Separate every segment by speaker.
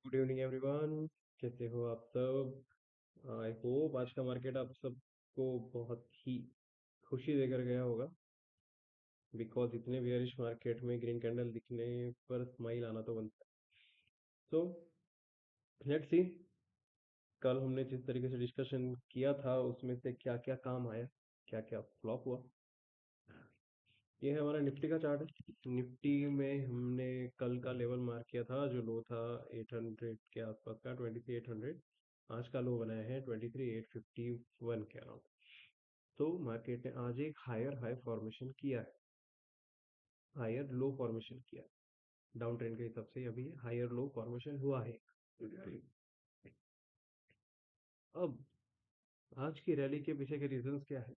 Speaker 1: Good evening everyone. कैसे हो आप सब? आई होप आज का मार्केट आप सबको बहुत ही खुशी देकर गया होगा। बिकॉज इतने बेयरिश मार्केट में ग्रीन कैंडल दिखने पर स्माइल आना तो बनता है। सो लेट्स सी, कल हमने जिस तरीके से डिस्कशन किया था उसमें से क्या क्या काम आया, क्या क्या फ्लॉप हुआ। ये है हमारा निफ्टी का चार्ट है। निफ्टी में हमने कल का लेवल मार्क किया था, जो लो था 800 के आसपास का, 23,800। आज का लो बनाया है 23,851 के अराउंड। तो मार्केट ने आज एक हायर हाई फॉर्मेशन किया है, हायर लो फॉर्मेशन किया है। डाउन ट्रेंड के हिसाब से अभी हायर लो फॉर्मेशन हुआ है। अब आज की रैली के पीछे के रीजंस क्या है?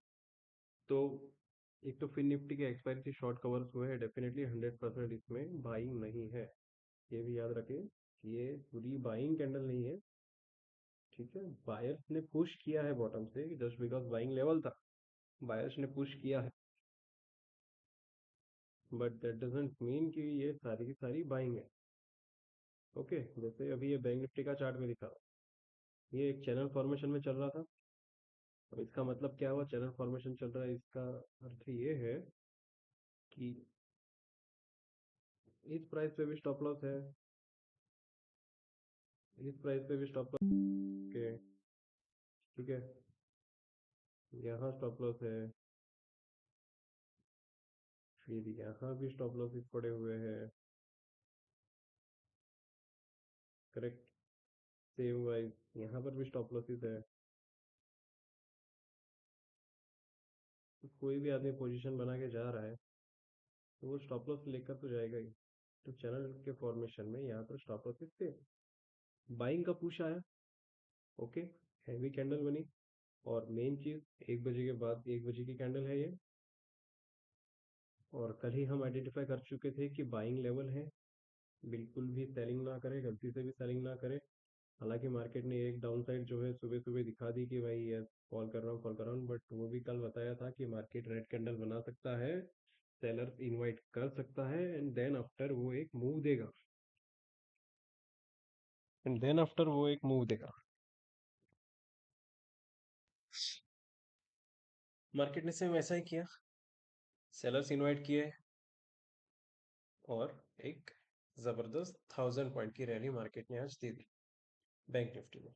Speaker 1: तो एक तो फिन निफ्टी के एक्सपायरी से शॉर्ट कवर्स हुए हैं, डेफिनेटली 100% इसमें बाइंग नहीं है। ये भी याद रखें कि ये पूरी बाइंग कैंडल नहीं है। ठीक है, बायर्स ने पुश किया है बॉटम से, जस्ट बिकॉज बाइंग लेवल था, बायर्स ने पुश किया है। बट दैट डजंट मीन कि ये सारी की सारी बाइंग है। ओके, जैसे अभी ये बैंक निफ्टी का चार्ट में दिखा, ये एक चैनल फॉर्मेशन में चल रहा था। अब इसका मतलब क्या हुआ? चैनल फॉर्मेशन चल रहा है, इसका अर्थ ये है कि इस प्राइस पे भी स्टॉप लॉस है, इस प्राइस पे भी स्टॉप लॉस के। ठीक है, यहाँ स्टॉप लॉस है, फिर यहाँ भी स्टॉप लॉसेस पड़े हुए हैं। करेक्ट, सेम वाइज यहाँ पर भी स्टॉप लॉसेस है। तो कोई भी आदमी पोजीशन बना के जा रहा है तो वो स्टॉप लॉस लेकर तो जाएगा ही। तो चैनल के फॉर्मेशन में यहाँ पर स्टॉप लॉसेस थे, बाइंग का पुश आया। ओके, हैवी कैंडल बनी। और मेन चीज, 1 बजे के बाद, 1 बजे की कैंडल है ये। और कल ही हम आइडेंटिफाई कर चुके थे कि बाइंग लेवल है, बिल्कुल भी सेलिंग ना करें, गलती से भी सेलिंग ना करें। हालांकि मार्केट ने एक डाउन साइड जो है सुबह सुबह दिखा दी कि भाई यस, फॉल कर रहा हूँ, फॉल कर रहा हूँ, बट वो भी कल बताया था कि मार्केट रेड कैंडल बना सकता है, सेलर्स इनवाइट कर सकता है, एंड देन आफ्टर वो एक मूव देगा, एंड देन आफ्टर वो एक मूव देगा। मार्केट ने सेम ऐसा ही किया, सेलर्स इनवाइट किए और एक जबरदस्त 1,000 पॉइंट की रैली मार्केट ने आज दे दी। बैंक निफ्टी में,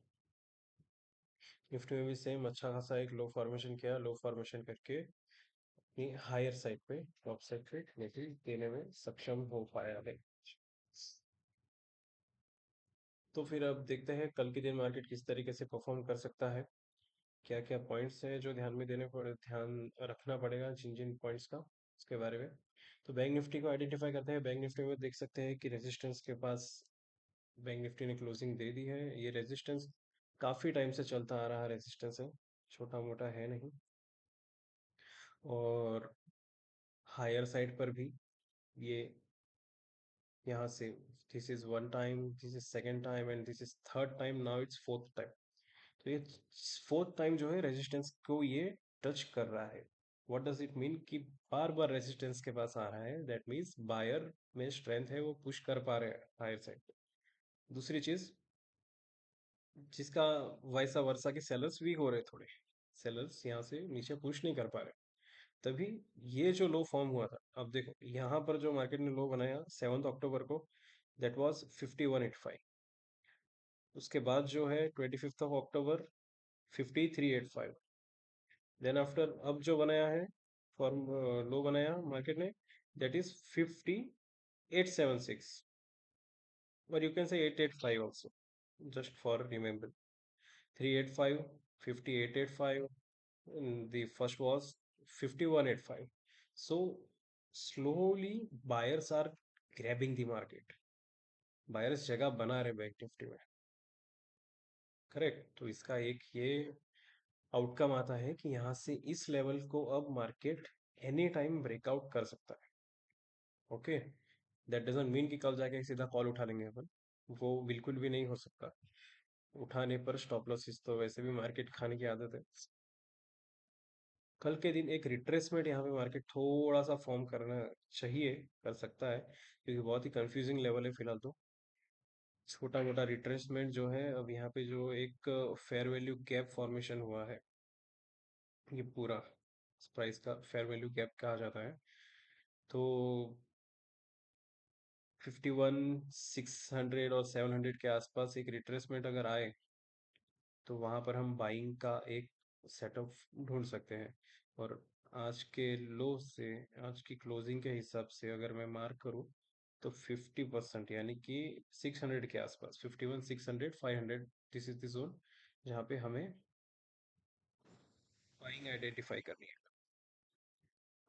Speaker 1: निफ्टी में भी सेम अच्छा खासा एक लो फॉर्मेशन किया, लो फॉर्मेशन करके अपनी हायर साइड पे, टॉप साइड पे निकल देने में सक्षम हो पाया है। तो फिर अब देखते हैं कल के दिन मार्केट किस तरीके से परफॉर्म कर सकता है, क्या क्या पॉइंट्स हैं जो ध्यान में देने पड़े, ध्यान रखना पड़ेगा जिन जिन पॉइंट्स का, उसके बारे में। तो बैंक निफ्टी को आइडेंटिफाई करते हैं। बैंक निफ्टी में देख सकते हैं कि रेजिस्टेंस के पास बैंक निफ्टी ने क्लोजिंग दे दी है। ये रेजिस्टेंस काफ़ी टाइम से चलता आ रहा रेजिस्टेंस है, छोटा मोटा है नहीं। और हायर साइड पर भी ये यहाँ से, this is one time, this is second time, and this is third time, now it's fourth time. तो ये फोर्थ टाइम जो है रेजिस्टेंस को ये टच कर रहा है। व्हाट डज इट मीन कि बार बार रेजिस्टेंस के पास आ रहा है, दैट मीन्स बायर में स्ट्रेंथ है, वो पुश कर पा रहे हैं हायर साइड। दूसरी चीज, जिसका वैसा वर्षा के सेलर्स वीक हो रहे, थोड़े सेलर्स यहाँ से नीचे पुश नहीं कर पा रहे, तभी ये जो लो फॉर्म हुआ था। अब देखो यहाँ पर जो मार्केट ने लो बनाया 7 अक्टूबर को, दैट वाज 5185। उसके बाद जो है 25 अक्टूबर 5385। देन आफ्टर अब जो बनाया है फॉर्म, लो बनाया मार्केट ने, दैट इज 5876, और you can say 885 also, just for remember. 385, 5885, the first was 5185. So slowly buyers are grabbing the market, buyers जगह बना रहे बैंक निफ्टी में। करेक्ट, तो इसका एक ये आउटकम आता है कि यहाँ से इस लेवल को अब मार्केट एनी टाइम ब्रेकआउट कर सकता है। ओके, दैट डजंट मीन कि कल जाके सीधा कॉल उठा लेंगे अपन, वो बिल्कुल भी नहीं हो सकता। उठाने पर स्टॉप लॉसेस तो वैसे भी मार्केट खाने की आदत है। कल के दिन एक रिट्रेसमेंट यहाँ पे मार्केट थोड़ा सा फॉर्म करना चाहिए, कर सकता है, क्योंकि बहुत ही कंफ्यूजिंग लेवल है फिलहाल तो। छोटा मोटा रिट्रेसमेंट जो है, अब यहाँ पे जो एक फेयर वैल्यू गैप फॉर्मेशन हुआ है, ये पूरा प्राइस का फेयर वैल्यू गैप कहा जाता है। तो 51,600 और 700 के आसपास एक रिट्रेसमेंट अगर आए, तो वहां पर हम बाइंग का एक सेटअप ढूंढ सकते हैं। और आज के लो से आज की क्लोजिंग के हिसाब से अगर मैं मार्क करूं, तो 50% यानी कि 600 के आसपास, 51,600 500, दिस इज द जोन जहाँ पे हमें बाइंग आइडेंटिफाई करनी है।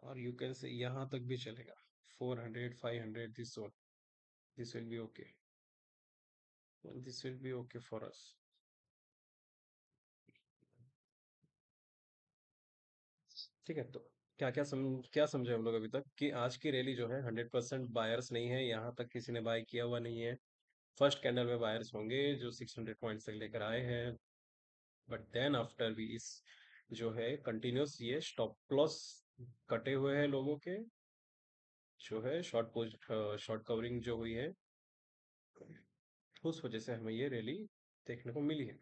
Speaker 1: और यू कैन से यहाँ तक भी चलेगा, 400 500, this zone, this will be okay, this will be okay for us. ठीक है, तो क्या समझे हम लोग अभी तक कि आज की रैली जो है 100% बायर्स नहीं है, यहाँ तक किसी ने बाय किया हुआ नहीं है। फर्स्ट कैंडल में बायर्स होंगे जो 600 पॉइंट्स तक लेकर आए हैं, बट देन आफ्टर भी इस जो है कंटिन्यूस ये स्टॉप लॉस कटे हुए हैं लोगों के, जो है शॉर्ट कवरिंग जो हुई है, उस वजह से हमें ये रैली देखने को मिली है।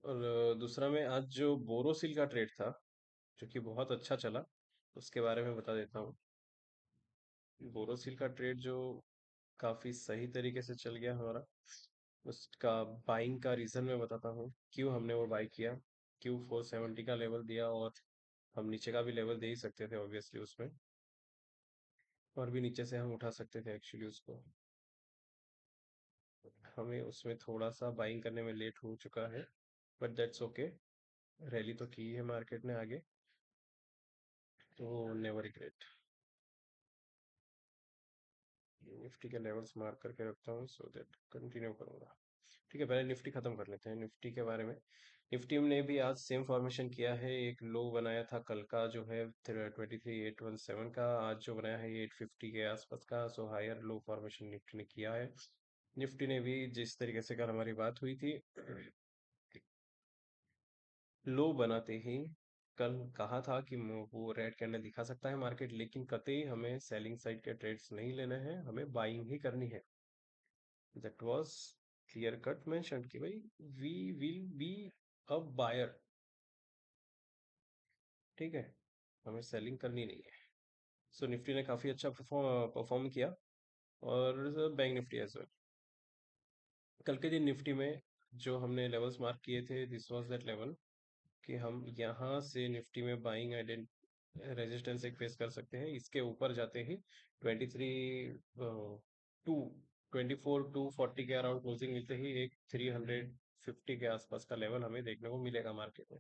Speaker 1: और दूसरा में आज जो बोरोसिल का ट्रेड था, जो कि बहुत अच्छा चला, उसके बारे में बता देता हूँ। बोरोसिल का ट्रेड जो काफी सही तरीके से चल गया हमारा, उसका बाइंग का रीजन मैं बताता हूँ क्यों हमने वो बाई किया। क्यों 470 का लेवल दिया, और हम नीचे का भी लेवल दे ही सकते थे ऑब्वियसली उसमें, और भी नीचे से हम उठा सकते थे एक्चुअली उसको। हमें उसमें थोड़ा सा बाइंग करने में लेट हो चुका है, बट दैट्स ओके। रैली तो की है मार्केट ने आगे, तो नेवर रिग्रेट। निफ्टी के लेवल्स मार्क करके रखता हूँ सो दैट कंटिन्यू करूँगा। ठीक है, पहले निफ्टी खत्म कर लेते हैं निफ्टी के बारे में। निफ्टी ने भी आज सेम फॉर्मेशन किया है, एक लो बनाया था कल का जो है 23,817 का, आज जो बनाया है ये 850 के आसपास का, so higher low formation Nifty ने किया है। निफ्टी ने भी जिस तरीके से कल हमारी बात हुई थी, लो बनाते ही कल कहा था कि वो रेड कैंडल दिखा सकता है मार्केट, लेकिन कतई हमें सेलिंग साइड के ट्रेड्स नहीं लेने हैं, हमें बाइंग ही करनी है। That was clear cut mention कि भाई we will be a buyer. ठीक है, हमें सेलिंग करनी नहीं है। सो निफ्टी ने काफी अच्छा परफॉर्म किया, और बैंक निफ्टी एज वेल। कल के दिन निफ्टी में जो हमने लेवल्स मार्क किए थे, दिस वाज दैट लेवल कि हम यहाँ से निफ्टी में बाइंग रेजिस्टेंस एक फेस कर सकते हैं। इसके ऊपर जाते ही 24 टू 40 के अराउंड क्लोजिंग मिलते ही एक 350 के आसपास का लेवल हमें देखने को मिलेगा मार्केट में,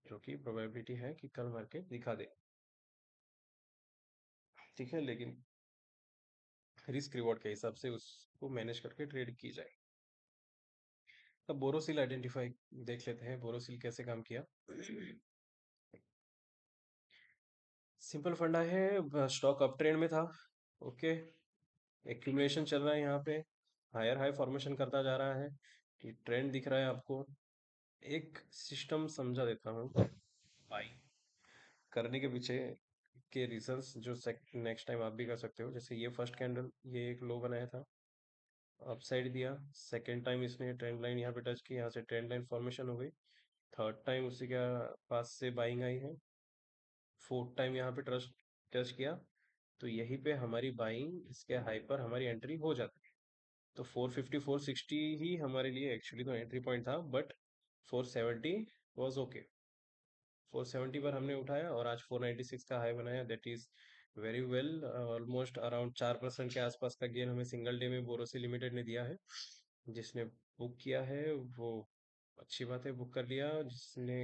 Speaker 1: जो कि प्रोबेबिलिटी है कि कल मार्केट दिखा दे। ठीक है, लेकिन रिस्क रिवॉर्ड के हिसाब से उसको मैनेज करके ट्रेड की जाए। अब बोरोसिल आइडेंटिफाई देख लेते हैं, बोरोसिल कैसे काम किया। सिंपल फंडा है, स्टॉक अप ट्रेंड में था। ओके, एक्यूमुलेशन चल रहा है यहाँ पे, हायर हाई फॉर्मेशन करता जा रहा है, कि ट्रेंड दिख रहा है आपको। एक सिस्टम समझा देता हूँ बाई करने के पीछे के रीजंस, जो नेक्स्ट टाइम आप भी कर सकते हो। जैसे ये फर्स्ट कैंडल, ये एक लो बनाया था, अपसाइड दिया, सेकेंड टाइम इसने ट्रेंड लाइन यहाँ पे टच की, यहाँ से ट्रेंड लाइन फॉर्मेशन हो गई, थर्ड टाइम उसी के पास से बाइंग आई है, फोर्थ टाइम यहाँ पे टच टच किया, तो यहीं पे हमारी बाइंग, इसके हाई पर हमारी एंट्री हो जाती है। तो 450 460 ही हमारे लिए एक्चुअली तो एंट्री पॉइंट था, बट 470 वॉज ओके। 470 पर हमने उठाया, और आज 496 का हाई बनाया, that is very well. Almost around 4% के आसपास का गेन हमें सिंगल डे में बोरोसी लिमिटेड ने दिया है। जिसने बुक किया है वो अच्छी बात है, बुक कर लिया। जिसने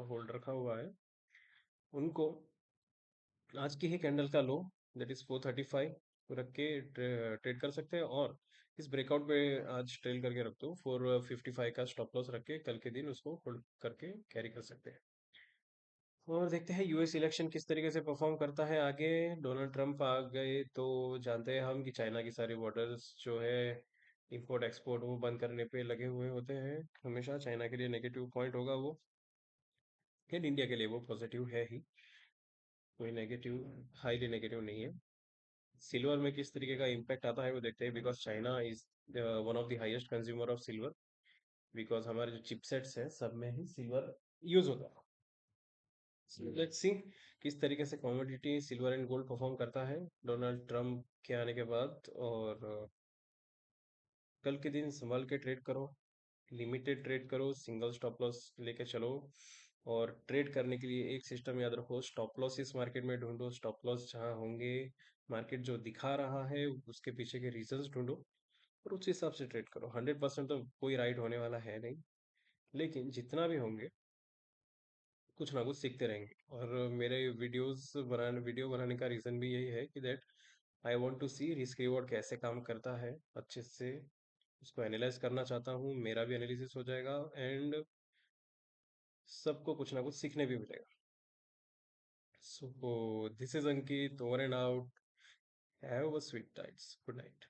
Speaker 1: होल्ड रखा हुआ है, उनको आज की ही कैंडल का लो, दैट इज 435 रख के ट्रेड कर सकते हैं। और इस ब्रेकआउट पे आज ट्रेल करके रख दो, 455 का स्टॉप लॉस रख के कल के दिन उसको होल्ड करके कैरी कर सकते हैं। और देखते हैं यूएस इलेक्शन किस तरीके से परफॉर्म करता है आगे। डोनाल्ड ट्रंप आ गए तो जानते हैं हम कि चाइना की सारी बॉर्डर्स जो है इंपोर्ट एक्सपोर्ट वो बंद करने पे लगे हुए होते हैं। हमेशा चाइना के लिए नेगेटिव पॉइंट होगा वो, लेकिन इंडिया के लिए वो पॉजिटिव है ही, कोई नेगेटिव, हाईली नेगेटिव नहीं है। सिल्वर में किस तरीके का इम्पैक्ट आता है वो देखते हैं, because China is one of the highest consumer of silver. Because हमारे जो चिपसेट्स हैं सब में ही सिल्वर यूज होता है। सो लेट्स सी किस तरीके से commodity silver and gold perform करता है डोनाल्ड ट्रम्प के आने के बाद। और कल के दिन संभाल के ट्रेड करो, लिमिटेड ट्रेड करो, सिंगल स्टॉप लॉस लेके चलो। और ट्रेड करने के लिए एक सिस्टम याद रखो, स्टॉप लॉस इस मार्केट में ढूंढो, स्टॉप लॉस जहाँ होंगे मार्केट जो दिखा रहा है उसके पीछे के रीजंस ढूंढो और उस हिसाब से ट्रेड करो। 100% तो कोई राइट होने वाला है नहीं, लेकिन जितना भी होंगे कुछ ना कुछ सीखते रहेंगे। और मेरे वीडियो बनाने का रीज़न भी यही है कि that I want to see risk reward कैसे काम करता है, अच्छे से उसको एनालाइज करना चाहता हूँ। मेरा भी एनालिसिस हो जाएगा एंड सबको कुछ ना कुछ सीखने भी मिलेगा। So this is Ankit, over and out. Have a sweet nights, good night.